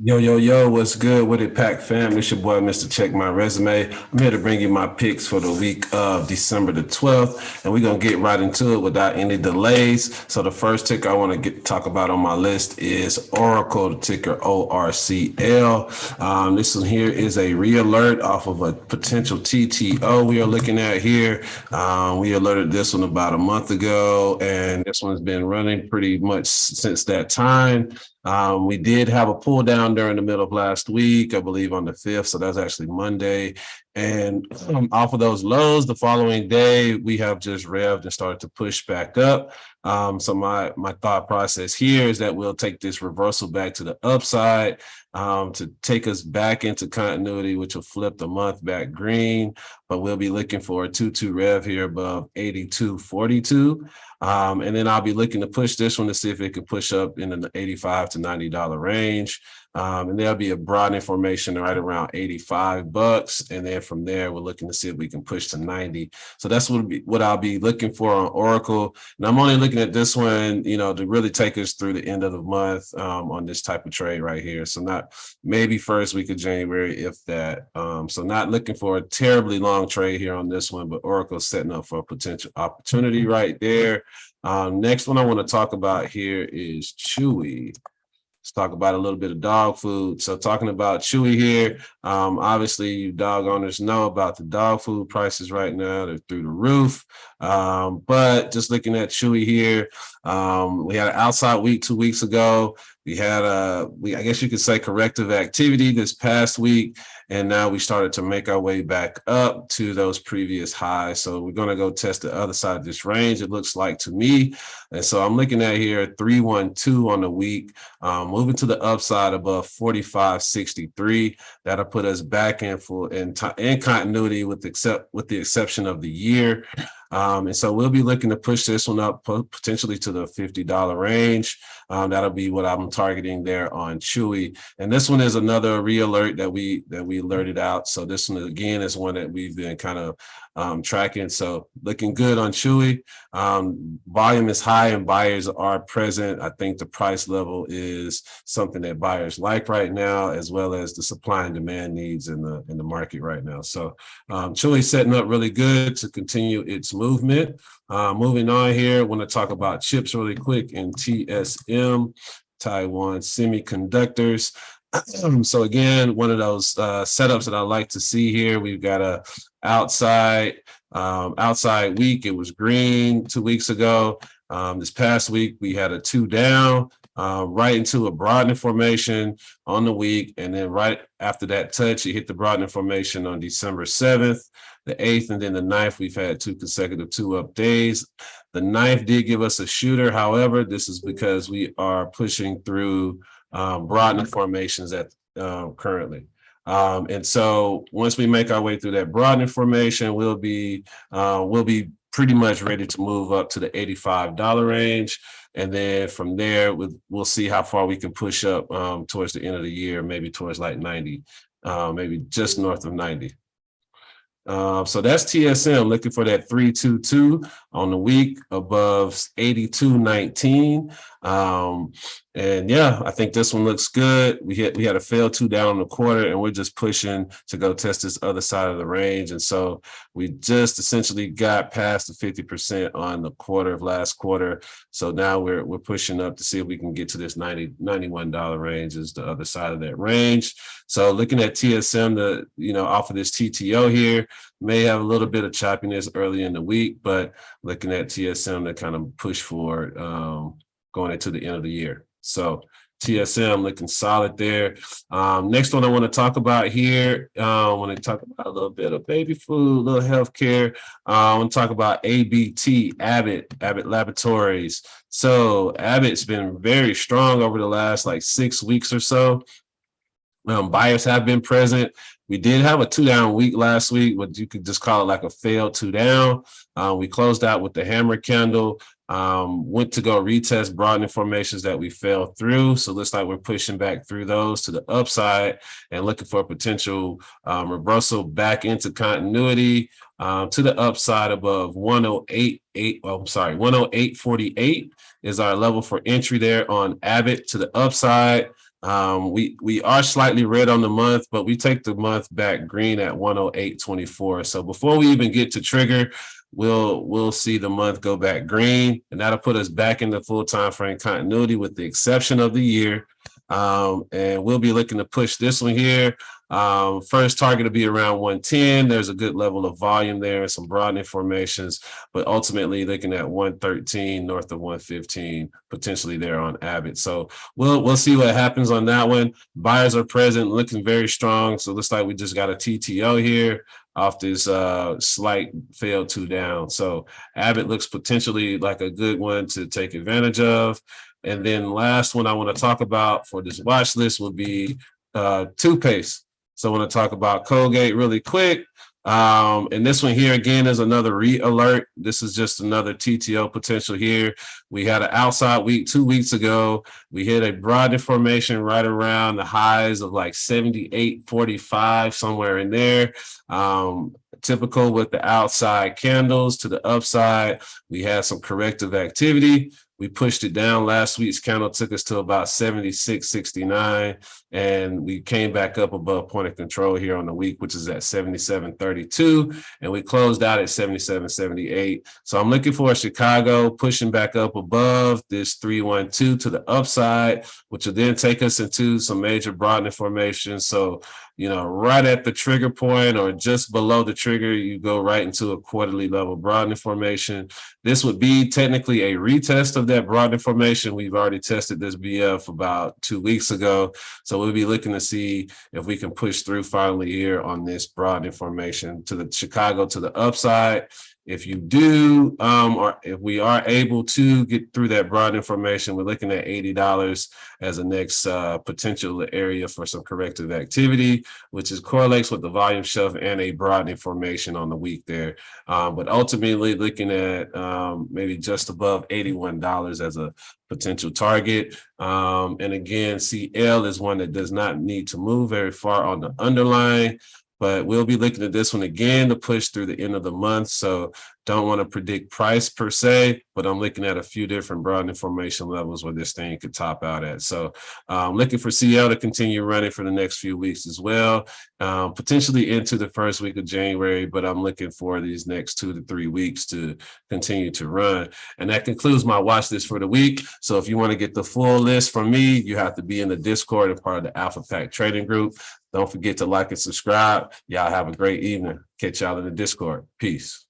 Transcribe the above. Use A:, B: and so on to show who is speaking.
A: Yo, yo, yo, what's good with it, Pack fam? It's your boy, Mr. Check My Resume. I'm here to bring you my picks for the week of December the 12th, and we're going to get right into it without any delays. So the first ticker I want to talk about on my list is Oracle, the ticker ORCL. This one here is a re-alert off of a potential TTO we are looking at here. We alerted this one about a month ago, and this one's been running pretty much since that time. We did have a pull down during the middle of last week, I believe on the 5th. So that's actually Monday. And off of those lows, the following day, we have just revved and started to push back up. So my thought process here is that we'll take this reversal back to the upside to take us back into continuity, which will flip the month back green. But we'll be looking for a 2-2 rev here above 82.42. And then I'll be looking to push this one to see if it can push up in the $85 to $90 range. And there'll be a broadening formation right around $85. And then from there, we're looking to see if we can push to 90. So that's what I'll be looking for on Oracle. And I'm only looking at this one, to really take us through the end of the month on this type of trade right here. So not maybe first week of January, if that. So not looking for a terribly long trade here on this one, but Oracle's setting up for a potential opportunity right there. Next one I want to talk about here is Chewy. Let's talk about a little bit of dog food. So talking about Chewy here, obviously you dog owners know about the dog food prices right now. They're through the roof. But just looking at Chewy here, we had an outside week 2 weeks ago. We had I guess you could say corrective activity this past week, and now we started to make our way back up to those previous highs. So we're going to go test the other side of this range, it looks like to me. And so I'm looking at here 312 on the week, moving to the upside above 45.63. That'll put us back in continuity with the exception of the year. And so we'll be looking to push this one up potentially to the $50 range. That'll be what I'm targeting there on Chewy. And this one is another re-alert that we alerted out. So this one again is one that we've been kind of tracking. So looking good on Chewy. Volume is high and buyers are present. I think the price level is something that buyers like right now, as well as the supply and demand needs in the market right now. So Chewy setting up really good to continue its movement. Moving on here, I want to talk about chips really quick in TSM, Taiwan Semiconductors. So again, one of those setups that I like to see here. We've got a outside week. It was green 2 weeks ago. This past week, we had a 2 down. Right into a broadening formation on the week. And then right after that touch, it hit the broadening formation on December 7th, the 8th, and then the 9th. We've had 2 consecutive 2-up days. The 9th did give us a shooter. However, this is because we are pushing through broadening formations currently. And so once we make our way through that broadening formation, we'll be pretty much ready to move up to the $85 range. And then from there, we'll see how far we can push up towards the end of the year, maybe towards like 90, maybe just north of 90. So that's TSM, looking for that 322 on the week above 82.19. And yeah, I think this one looks good. We had a fail 2 down on the quarter, and we're just pushing to go test this other side of the range. And so we just essentially got past the 50% on the quarter of last quarter. So now we're pushing up to see if we can get to this $91 range is the other side of that range. So looking at TSM, off of this TTO here, may have a little bit of choppiness early in the week, but looking at TSM to kind of push forward going into the end of the year. So TSM looking solid there. Next one I want to talk about here, I want to talk about a little bit of baby food, a little healthcare. I want to talk about ABT, Abbott Laboratories. So Abbott's been very strong over the last like 6 weeks or so. Buyers have been present. We did have a 2 down week last week, but you could just call it like a failed 2 down. We closed out with the hammer candle, went to go retest broadening formations that we fell through. So it looks like we're pushing back through those to the upside and looking for a potential reversal back into continuity to the upside above 108.48 is our level for entry there on Abbott to the upside. We are slightly red on the month, but we take the month back green at 108.24. So before we even get to trigger, we'll see the month go back green, and that'll put us back in the full time frame continuity with the exception of the year. And we'll be looking to push this one here. First target to be around 110. There's a good level of volume there and some broadening formations, but ultimately looking at 113 north of 115 potentially there on Abbott. So we'll see what happens on that one. Buyers are present, looking very strong. So it looks like we just got a TTO here off this slight fail 2 down. So Abbott looks potentially like a good one to take advantage of. And then last one I want to talk about for this watch list would be toothpaste. So I want to talk about Colgate really quick. And this one here again is another re-alert. This is just another TTO potential here. We had an outside week 2 weeks ago. We hit a broad formation right around the highs of like 78.45, somewhere in there. Typical with the outside candles to the upside. We had some corrective activity. We pushed it down. Last week's candle took us to about 76.69, and we came back up above point of control here on the week, which is at 77.32, and we closed out at 77.78. So I'm looking for a Chicago pushing back up above this 312 to the upside, which will then take us into some major broadening formations. So, right at the trigger point or just below the trigger, you go right into a quarterly level broadening formation. This would be technically a retest of that broadening formation. We've already tested this BF about 2 weeks ago. So we'll be looking to see if we can push through finally here on this broadening formation to the Chicago to the upside. If you do, or if we are able to get through that broad information, we're looking at $80 as a next potential area for some corrective activity, which correlates with the volume shelf and a broadening formation on the week there. But ultimately looking at maybe just above $81 as a potential target. And again, CL is one that does not need to move very far on the underlying. But we'll be looking at this one again to push through the end of the month. So don't want to predict price per se, but I'm looking at a few different broadening formation levels where this thing could top out at. So I'm looking for CL to continue running for the next few weeks as well, potentially into the first week of January, but I'm looking for these next 2 to 3 weeks to continue to run. And that concludes my watch list for the week. So if you want to get the full list from me, you have to be in the Discord and part of the Alpha Pack Trading Group. Don't forget to like and subscribe. Y'all have a great evening. Catch y'all in the Discord. Peace.